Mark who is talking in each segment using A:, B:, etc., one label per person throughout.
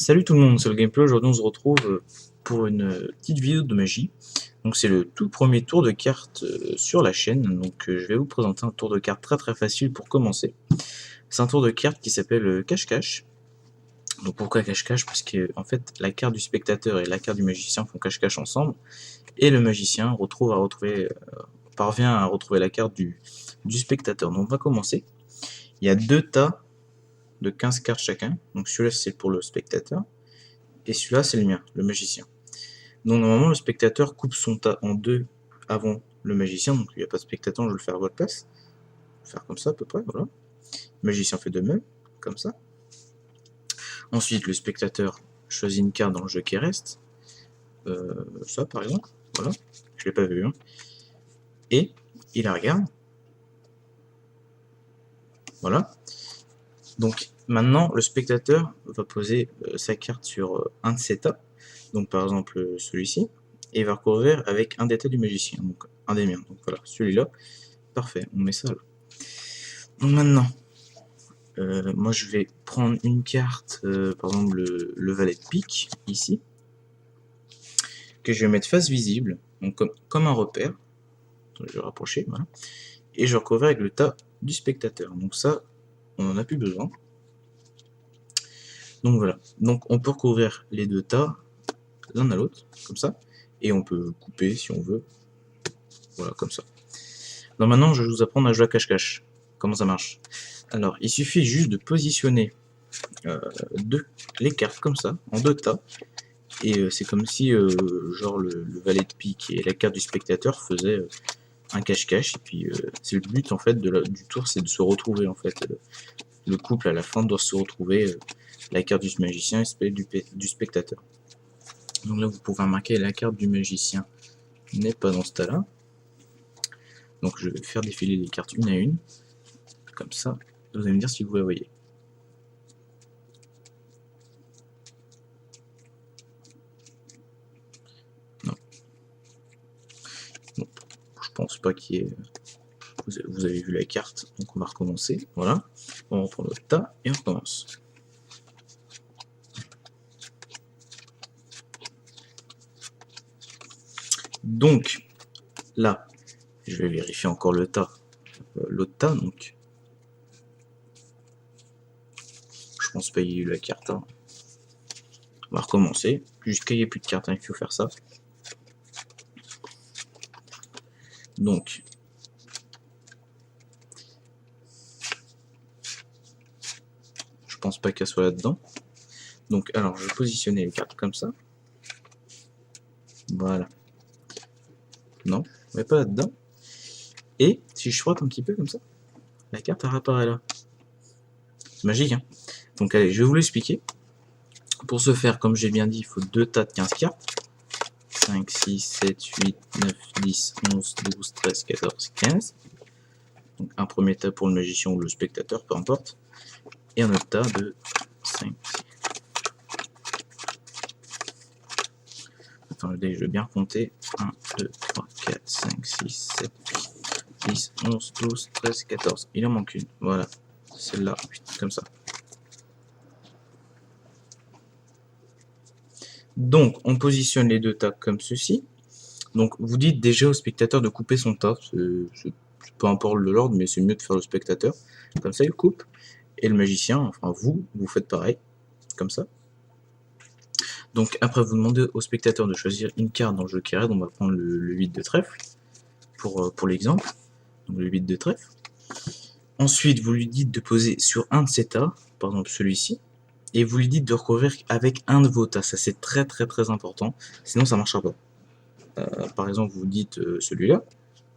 A: Salut tout le monde, c'est le gameplay. Aujourd'hui on se retrouve pour une petite vidéo de magie. Donc c'est le tout premier tour de cartes sur la chaîne. Donc je vais vous présenter un tour de cartes très facile pour commencer. C'est un tour de cartes qui s'appelle cache-cache. Donc pourquoi cache-cache? Parce que en fait la carte du spectateur et la carte du magicien font cache-cache ensemble. Et le magicien parvient à retrouver la carte du spectateur. Donc on va commencer. Il y a deux tas de 15 cartes chacun. Donc celui-là c'est pour le spectateur. Et celui-là, c'est le mien, le magicien. Donc normalement, le spectateur coupe son tas en deux avant le magicien. Donc il n'y a pas de spectateur, je vais le faire à votre place. Je vais faire comme ça à peu près, voilà. Le magicien fait de même, comme ça. Ensuite, le spectateur choisit une carte dans le jeu qui reste. Ça, par exemple, voilà. Je l'ai pas vu, hein. Et il la regarde. Voilà. Donc maintenant, le spectateur va poser sa carte sur un de ses tas. Donc par exemple celui-ci. Et il va recouvrir avec un des tas du magicien. Donc un des miens. Donc voilà, celui-là. Parfait, on met ça là. Donc maintenant, moi je vais prendre une carte, par exemple le valet de pique, ici, que je vais mettre face visible, donc comme un repère. Je vais rapprocher, voilà. Et je recouvre avec le tas du spectateur. Donc ça, on n'en a plus besoin. Donc voilà. Donc on peut recouvrir les deux tas l'un à l'autre, comme ça. Et on peut couper si on veut. Voilà, comme ça. Donc maintenant, je vais vous apprendre à jouer à cache-cache. Comment ça marche? Alors, il suffit juste de positionner les cartes comme ça, en deux tas. Et c'est comme si, genre, le valet de pique et la carte du spectateur faisaient un cache-cache. Et puis, c'est le but, en fait, du tour, c'est de se retrouver, en fait. Le couple, à la fin, doit se retrouver la carte du magicien et celle du spectateur. Donc là, vous pouvez remarquer la carte du magicien n'est pas dans ce tas-là. Donc je vais faire défiler les cartes une à une, comme ça. Vous allez me dire si vous la voyez. Non. Bon, je pense pas qu'il y ait... Vous avez vu la carte, donc on va recommencer. Voilà. On reprend notre tas et on recommence. Donc, là, je vais vérifier encore le tas. L'autre tas, donc. Je pense pas qu'il y ait eu la carte. Hein. On va recommencer. Jusqu'à il n'y ait plus de cartes, hein, il faut faire ça. Donc, je pense pas qu'elle soit là-dedans. Donc, alors, je vais positionner les cartes comme ça. Voilà. Non, mais pas là-dedans. Et si je frotte un petit peu comme ça, la carte elle apparaît là. C'est magique, hein. Donc allez, je vais vous l'expliquer. Pour ce faire, comme j'ai bien dit, il faut deux tas de 15 cartes. 5, 6, 7, 8, 9, 10, 11, 12, 13, 14, 15. Donc un premier tas pour le magicien ou le spectateur, peu importe. Et un autre tas de 5, 6. Attendez, je vais bien compter. 1, 2, 3, 4, 5, 6, 7, 8, 10, 11, 12, 13, 14. Il en manque une. Voilà. Celle-là, comme ça. Donc, on positionne les deux tas comme ceci. Donc, vous dites déjà au spectateur de couper son tas. Peu importe l'ordre, mais c'est mieux de faire le spectateur. Comme ça, il coupe. Et le magicien, enfin vous faites pareil. Comme ça. Donc, après, vous demandez au spectateur de choisir une carte dans le jeu qui reste. On va prendre le 8 de trèfle pour l'exemple. Donc, le 8 de trèfle. Ensuite, vous lui dites de poser sur un de ces tas, par exemple celui-ci, et vous lui dites de recouvrir avec un de vos tas. Ça, c'est très important, sinon ça ne marchera pas. Par exemple, vous dites celui-là,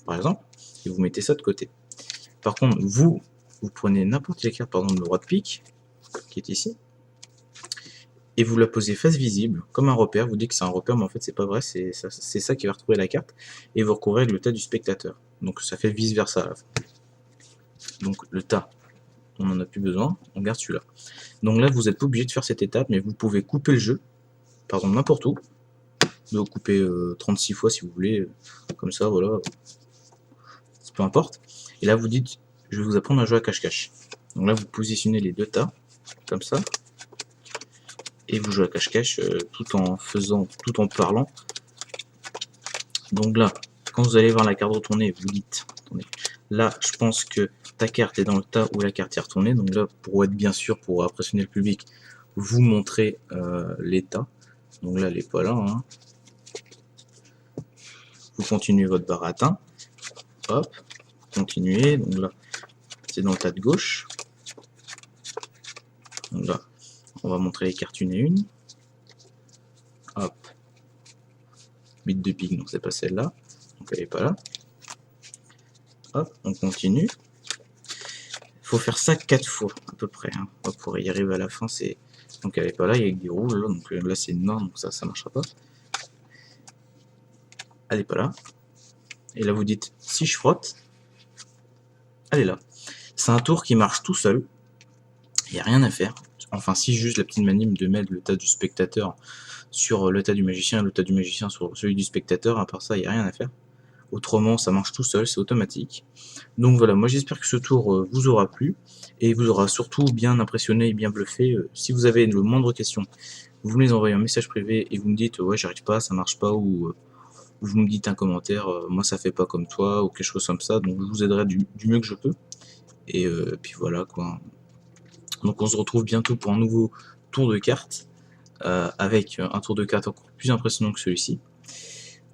A: par exemple, et vous mettez ça de côté. Par contre, vous prenez n'importe quelle carte, par exemple le roi de pique, qui est ici, et vous la posez face visible, comme un repère. Vous dites que c'est un repère, mais en fait c'est pas vrai, c'est ça qui va retrouver la carte, et vous recouvrez avec le tas du spectateur. Donc ça fait vice versa à la fin. Donc le tas, on n'en a plus besoin, on garde celui-là. Donc là, vous n'êtes pas obligé de faire cette étape, mais vous pouvez couper le jeu, par exemple n'importe où. Vous coupez 36 fois si vous voulez, comme ça, voilà. Peu importe. Et là, vous dites, je vais vous apprendre à jouer à cache-cache. Donc là, vous positionnez les deux tas, comme ça. et vous jouez à cache-cache tout en parlant. Donc là, quand vous allez voir la carte retournée, vous dites, attendez, là je pense que ta carte est dans le tas où la carte est retournée. Donc là, pour être bien sûr, pour impressionner le public, vous montrez l'état. Donc là, elle n'est pas là. Hein. Vous continuez votre baratin. Hop, continuez. Donc là, c'est dans le tas de gauche. Donc là, on va montrer les cartes une à une. Hop. Bite de pique, donc c'est pas celle-là. Donc elle n'est pas là. Hop, on continue. Il faut faire ça 4 fois à peu près. Hein. Pour y arriver à la fin, c'est. Donc elle n'est pas là, il y a des rouges. Là, donc là c'est noir, donc ça marchera pas. Elle n'est pas là. Et là vous dites, si je frotte, elle est là. C'est un tour qui marche tout seul. Il n'y a rien à faire. Enfin, si juste la petite manip de mettre le tas du spectateur sur le tas du magicien et le tas du magicien sur celui du spectateur, à part ça, il n'y a rien à faire. Autrement, ça marche tout seul, c'est automatique. Donc voilà, moi j'espère que ce tour vous aura plu et vous aura surtout bien impressionné et bien bluffé. Si vous avez le moindre question, vous me les envoyez un message privé et vous me dites ouais j'arrive pas, ça marche pas, ou vous me dites un commentaire, moi ça fait pas comme toi ou quelque chose comme ça. Donc je vous aiderai du mieux que je peux. Et puis voilà quoi. Donc on se retrouve bientôt pour un nouveau tour de cartes avec un tour de cartes encore plus impressionnant que celui-ci.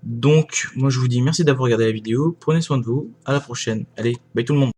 A: Donc moi je vous dis merci d'avoir regardé la vidéo, prenez soin de vous, à la prochaine, allez, bye tout le monde.